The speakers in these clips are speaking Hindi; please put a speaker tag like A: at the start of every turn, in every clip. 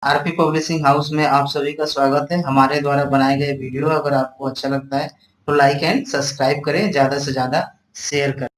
A: आरपी पब्लिशिंग हाउस में आप सभी का स्वागत है। हमारे द्वारा बनाए गए वीडियो अगर आपको अच्छा लगता है तो लाइक एंड सब्सक्राइब करें, ज़्यादा से ज़्यादा शेयर करें।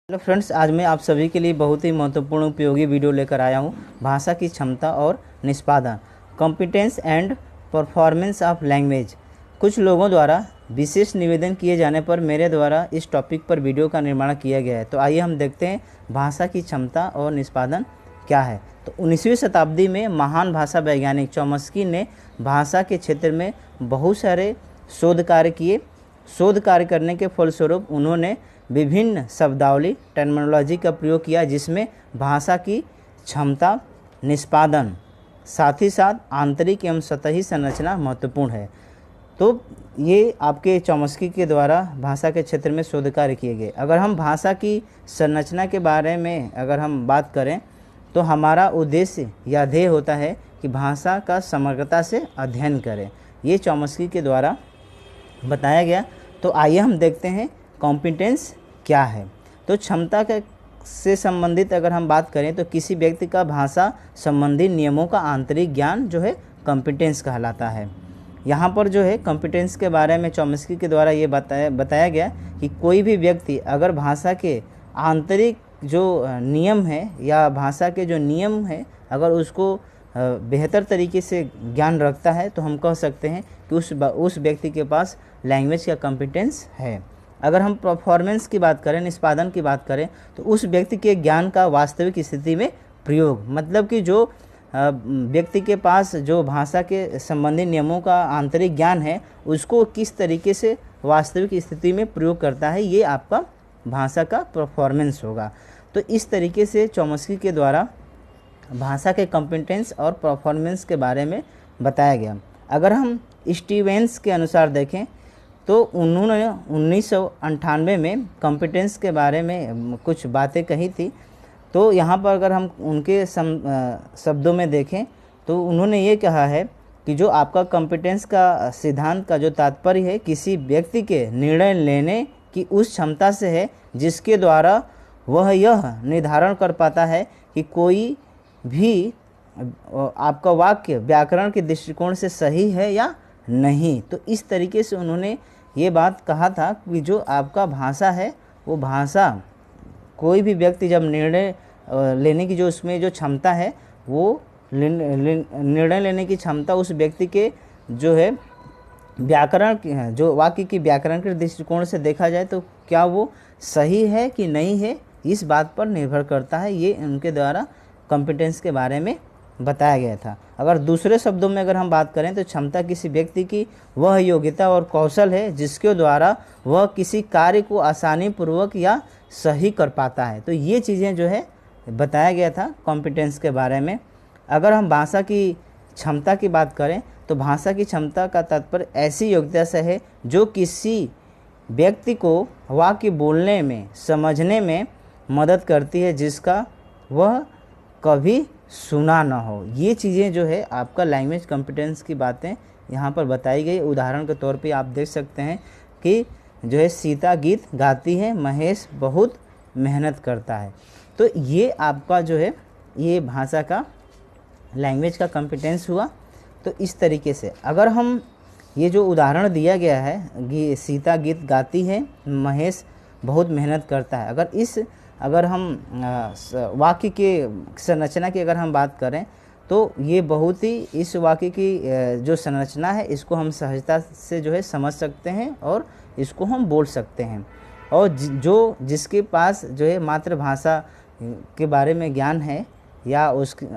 B: हेलो फ्रेंड्स, आज मैं आप सभी के लिए बहुत ही महत्वपूर्ण उपयोगी वीडियो लेकर आया हूँ। भाषा की क्षमता और निष्पादन, competence and performance of language. कुछ लोगों द्वारा विशेष निवेदन किए जाने पर मेरे द्वारा इस टॉपिक पर वीडियो का निर्माण किया गया है। तो आइए हम देखते हैं भाषा की क्षमता और निष्पादन क्या है। तो 19वीं शताब्दी में महान भाषा वैज्ञानिक चॉम्स्की ने भाषा के क्षेत्र में बहुत सारे शोध कार्य किए। शोध कार्य करने के फलस्वरूप उन्होंने विभिन्न शब्दावली टर्मिनोलॉजी का प्रयोग किया, जिसमें भाषा की क्षमता, निष्पादन, साथ ही साथ आंतरिक एवं सतही संरचना महत्वपूर्ण है। तो ये आपके चॉम्स्की के द्वारा भाषा के क्षेत्र में शोध कार्य किए गए। अगर हम भाषा की संरचना के बारे में अगर हम बात करें तो हमारा उद्देश्य या ध्येय होता है कि भाषा का समग्रता से अध्ययन करें। ये चॉम्स्की के द्वारा बताया गया। तो आइए हम देखते हैं कॉम्पिटेंस क्या है। तो क्षमता के से संबंधित अगर हम बात करें तो किसी व्यक्ति का भाषा संबंधी नियमों का आंतरिक ज्ञान जो है कॉम्पिटेंस कहलाता है। यहाँ पर जो है कॉम्पिटेंस के बारे में चॉम्स्की के द्वारा ये बताया गया कि कोई भी व्यक्ति अगर भाषा के आंतरिक जो नियम है या भाषा के जो नियम है अगर उसको बेहतर तरीके से ज्ञान रखता है तो हम कह सकते हैं कि उस व्यक्ति के पास लैंग्वेज का कॉम्पिटेंस है। अगर हम परफॉर्मेंस की बात करें, निष्पादन की बात करें, तो उस व्यक्ति के ज्ञान का वास्तविक स्थिति में प्रयोग, मतलब कि जो व्यक्ति के पास जो भाषा के संबंधी नियमों का आंतरिक ज्ञान है उसको किस तरीके से वास्तविक स्थिति में प्रयोग करता है, ये आपका भाषा का परफॉर्मेंस होगा। तो इस तरीके से चॉम्स्की के द्वारा भाषा के कॉम्पिटेंस और परफॉर्मेंस के बारे में बताया गया। अगर हम स्टीवेंस के अनुसार देखें तो उन्होंने 1998 में कॉम्पिटेंस के बारे में कुछ बातें कही थी। तो यहाँ पर अगर हम उनके शब्दों में देखें तो उन्होंने ये कहा है कि जो आपका कॉम्पिटेंस का सिद्धांत का जो तात्पर्य है किसी व्यक्ति के निर्णय लेने की उस क्षमता से है जिसके द्वारा वह यह निर्धारण कर पाता है कि कोई भी आपका वाक्य व्याकरण के दृष्टिकोण से सही है या नहीं। तो इस तरीके से उन्होंने ये बात कहा था कि जो आपका भाषा है वो भाषा कोई भी व्यक्ति जब निर्णय लेने की जो उसमें जो क्षमता है वो निर्णय लेने की क्षमता उस व्यक्ति के जो है व्याकरण जो वाक्य की व्याकरण के दृष्टिकोण से देखा जाए तो क्या वो सही है कि नहीं है, इस बात पर निर्भर करता है। ये उनके द्वारा कॉम्पिटेंस के बारे में बताया गया था। अगर दूसरे शब्दों में अगर हम बात करें तो क्षमता किसी व्यक्ति की वह योग्यता और कौशल है जिसके द्वारा वह किसी कार्य को आसानी पूर्वक या सही कर पाता है। तो ये चीज़ें जो है बताया गया था कॉम्पिटेंस के बारे में। अगर हम भाषा की क्षमता की बात करें तो भाषा की क्षमता का तात्पर्य ऐसी योग्यता से है जो किसी व्यक्ति को वाक्य बोलने में, समझने में मदद करती है जिसका वह कभी सुना ना हो। ये चीज़ें जो है आपका लैंग्वेज कॉम्पिटेंस की बातें यहाँ पर बताई गई। उदाहरण के तौर पे आप देख सकते हैं कि जो है सीता गीत गाती है, महेश बहुत मेहनत करता है। तो ये आपका जो है ये भाषा का लैंग्वेज का कॉम्पिटेंस हुआ। तो इस तरीके से अगर हम ये जो उदाहरण दिया गया है सीता गीत गाती है, महेश बहुत मेहनत करता है, अगर हम वाक्य के संरचना की अगर हम बात करें तो ये बहुत ही इस वाक्य की जो संरचना है इसको हम सहजता से जो है समझ सकते हैं और इसको हम बोल सकते हैं। और जो जिसके पास जो है मातृभाषा के बारे में ज्ञान है या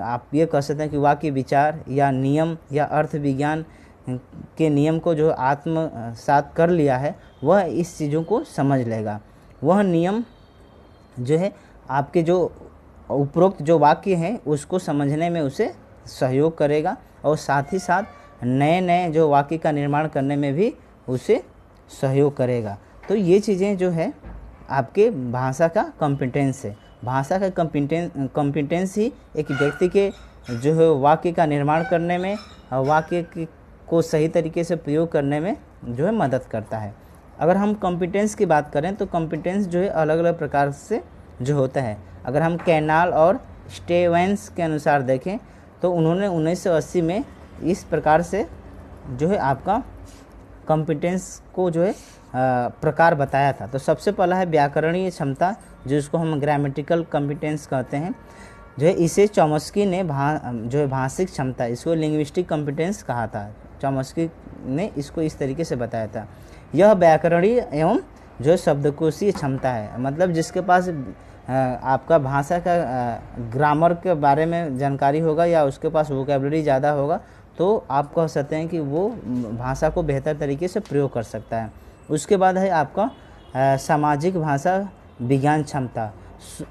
B: आप ये कह सकते हैं कि वाक्य विचार या नियम या अर्थ विज्ञान के नियम को जो आत्मसात कर लिया है वह इस चीज़ों को समझ लेगा। वह नियम जो है आपके जो उपरोक्त जो वाक्य हैं उसको समझने में उसे सहयोग करेगा और साथ ही साथ नए नए जो वाक्य का निर्माण करने में भी उसे सहयोग करेगा। तो ये चीज़ें जो है आपके भाषा का कॉम्पिटेंस है। भाषा का कॉम्पिटेंस ही एक व्यक्ति के जो है वाक्य का निर्माण करने में और वाक्य को सही तरीके से प्रयोग करने में जो है मदद करता है। अगर हम कॉम्पिटेंस की बात करें तो कॉम्पिटेंस जो है अलग अलग प्रकार से जो होता है। अगर हम कैनाल और स्टेवेंस के अनुसार देखें तो उन्होंने 1980 में इस प्रकार से जो है आपका कॉम्पिटेंस को जो है प्रकार बताया था। तो सबसे पहला है व्याकरणीय क्षमता, जिसको हम ग्रामेटिकल कॉम्पिटेंस कहते हैं। जो है इसे चॉम्स्की ने जो है भाषिक क्षमता, इसको लिंग्विस्टिक कॉम्पिटेंस कहा था। चॉम्स्की ने इसको इस तरीके से बताया था। यह व्याकरणीय एवं जो है शब्दकोशीय क्षमता है, मतलब जिसके पास आपका भाषा का ग्रामर के बारे में जानकारी होगा या उसके पास वोकैबुलरी ज़्यादा होगा, तो आप कह सकते हैं कि वो भाषा को बेहतर तरीके से प्रयोग कर सकता है। उसके बाद है आपका सामाजिक भाषा विज्ञान क्षमता,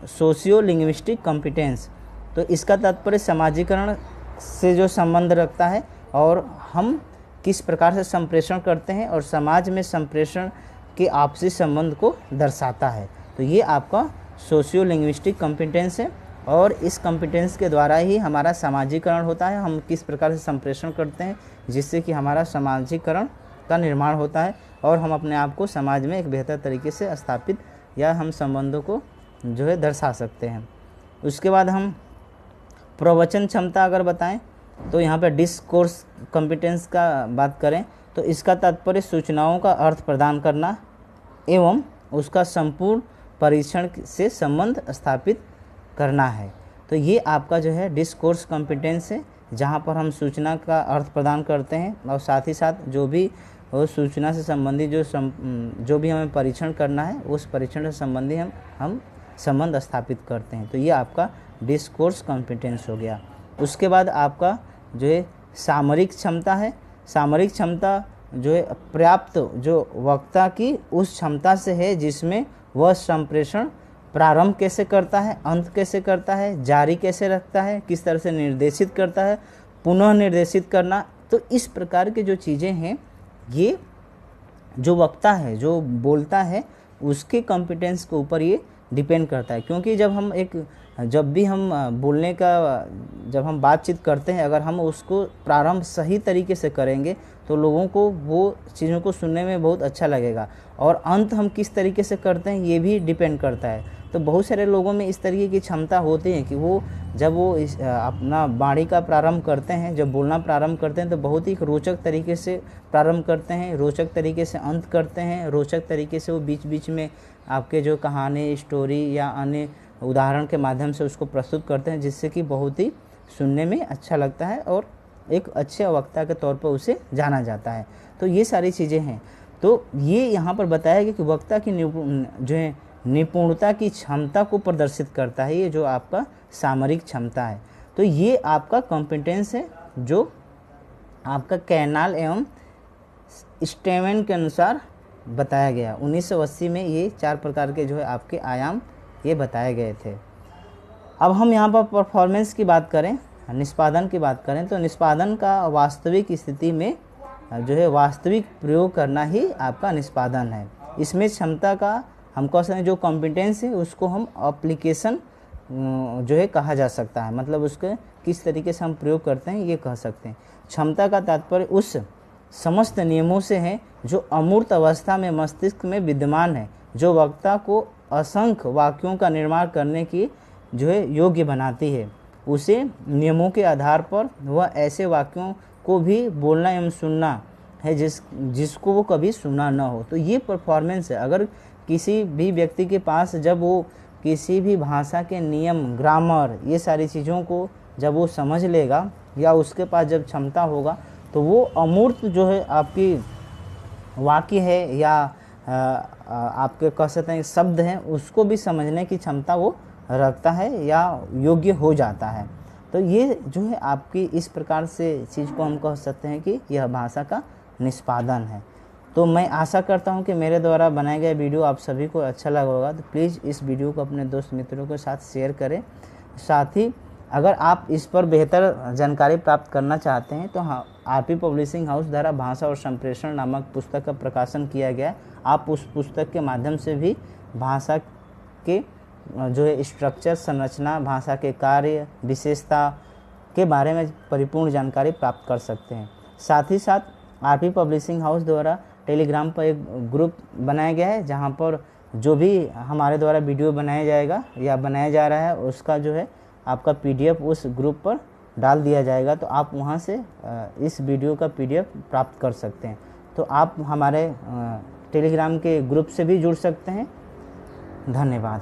B: सोशियो लिंग्विस्टिक कॉम्पिटेंस। तो इसका तात्पर्य सामाजिकरण से जो संबंध रखता है और हम किस प्रकार से संप्रेषण करते हैं और समाज में संप्रेषण के आपसी संबंध को दर्शाता है। तो ये आपका सोशियो लिंग्विस्टिक कॉम्पिटेंस है और इस कॉम्पिटेंस के द्वारा ही हमारा सामाजिकरण होता है। हम किस प्रकार से संप्रेषण करते हैं जिससे कि हमारा सामाजिकरण का निर्माण होता है और हम अपने आप को समाज में एक बेहतर तरीके से स्थापित या हम संबंधों को जो है दर्शा सकते हैं। उसके बाद हम प्रवचन क्षमता अगर बताएं तो यहाँ पर डिस्कोर्स कॉम्पिटेंस का बात करें तो इसका तात्पर्य सूचनाओं का अर्थ प्रदान करना एवं उसका संपूर्ण परीक्षण से संबंध स्थापित करना है। तो ये आपका जो है डिस्कोर्स कॉम्पिटेंस है, जहाँ पर हम सूचना का अर्थ प्रदान करते हैं और साथ ही साथ जो भी सूचना से संबंधित जो भी हमें परीक्षण करना है उस परीक्षण से संबंधी हम संबंध स्थापित करते हैं। तो ये आपका डिस्कोर्स कॉम्पिटेंस हो गया। उसके बाद आपका जो है सामरिक क्षमता है। सामरिक क्षमता जो है पर्याप्त जो वक्ता की उस क्षमता से है जिसमें वह संप्रेषण प्रारंभ कैसे करता है, अंत कैसे करता है, जारी कैसे रखता है, किस तरह से निर्देशित करता है, पुनः निर्देशित करना। तो इस प्रकार के जो चीज़ें हैं ये जो वक्ता है जो बोलता है उसके कॉम्पिटेंस के ऊपर ये डिपेंड करता है। क्योंकि जब भी हम बोलने का जब हम बातचीत करते हैं अगर हम उसको प्रारंभ सही तरीके से करेंगे तो लोगों को वो चीज़ों को सुनने में बहुत अच्छा लगेगा और अंत हम किस तरीके से करते हैं ये भी डिपेंड करता है। तो बहुत सारे लोगों में इस तरीके की क्षमता होती है कि वो जब वो अपना वाणी का प्रारंभ करते हैं, जब बोलना प्रारंभ करते हैं तो बहुत ही रोचक तरीके से प्रारंभ करते हैं, रोचक तरीके से अंत करते हैं, रोचक तरीके से वो बीच बीच में आपके जो कहानी स्टोरी या अन्य उदाहरण के माध्यम से उसको प्रस्तुत करते हैं, जिससे कि बहुत ही सुनने में अच्छा लगता है और एक अच्छे वक्ता के तौर पर उसे जाना जाता है। तो ये सारी चीज़ें हैं। तो ये यहाँ पर बताया गया कि वक्ता की जो है निपुणता की क्षमता को प्रदर्शित करता है, ये जो आपका सामरिक क्षमता है। तो ये आपका कॉम्पिटेंस है जो आपका कैनाल एवं स्टेवेन के अनुसार बताया गया। 1980 में ये 4 प्रकार के जो है आपके आयाम ये बताए गए थे। अब हम यहाँ पर परफॉर्मेंस की बात करें, निष्पादन की बात करें तो निष्पादन का वास्तविक स्थिति में जो है वास्तविक प्रयोग करना ही आपका निष्पादन है। इसमें क्षमता का हम कह सकते हैं जो कॉम्पिटेंस है उसको हम एप्लीकेशन जो है कहा जा सकता है, मतलब उसके किस तरीके से हम प्रयोग करते हैं ये कह सकते हैं। क्षमता का तात्पर्य उस समस्त नियमों से है जो अमूर्त अवस्था में मस्तिष्क में विद्यमान है, जो वक्ता को असंख्य वाक्यों का निर्माण करने की जो है योग्य बनाती है। उसे नियमों के आधार पर वह ऐसे वाक्यों को भी बोलना एवं सुनना है जिसको वो कभी सुना न हो। तो ये परफॉर्मेंस है। अगर किसी भी व्यक्ति के पास जब वो किसी भी भाषा के नियम ग्रामर ये सारी चीज़ों को जब वो समझ लेगा या उसके पास जब क्षमता होगा तो वो अमूर्त जो है आपकी वाक्य है या आपके कह सकते हैं शब्द हैं उसको भी समझने की क्षमता वो रखता है या योग्य हो जाता है। तो ये जो है आपकी इस प्रकार से चीज़ को हम कह सकते हैं कि यह भाषा का निष्पादन है। तो मैं आशा करता हूं कि मेरे द्वारा बनाया गया वीडियो आप सभी को अच्छा लगा होगा। तो प्लीज़ इस वीडियो को अपने दोस्त मित्रों के साथ शेयर करें। साथ ही अगर आप इस पर बेहतर जानकारी प्राप्त करना चाहते हैं तो हाँ, आरपी पब्लिशिंग हाउस द्वारा भाषा और संप्रेषण नामक पुस्तक का प्रकाशन किया गया है। आप उस पुस्तक के माध्यम से भी भाषा के जो है स्ट्रक्चर, संरचना, भाषा के कार्य, विशेषता के बारे में परिपूर्ण जानकारी प्राप्त कर सकते हैं। साथ ही साथ आरपी पब्लिशिंग हाउस द्वारा टेलीग्राम पर एक ग्रुप बनाया गया है जहां पर जो भी हमारे द्वारा वीडियो बनाया जाएगा या बनाया जा रहा है उसका जो है आपका PDF उस ग्रुप पर डाल दिया जाएगा, तो आप वहाँ से इस वीडियो का PDF प्राप्त कर सकते हैं। तो आप हमारे टेलीग्राम के ग्रुप से भी जुड़ सकते हैं। धन्यवाद।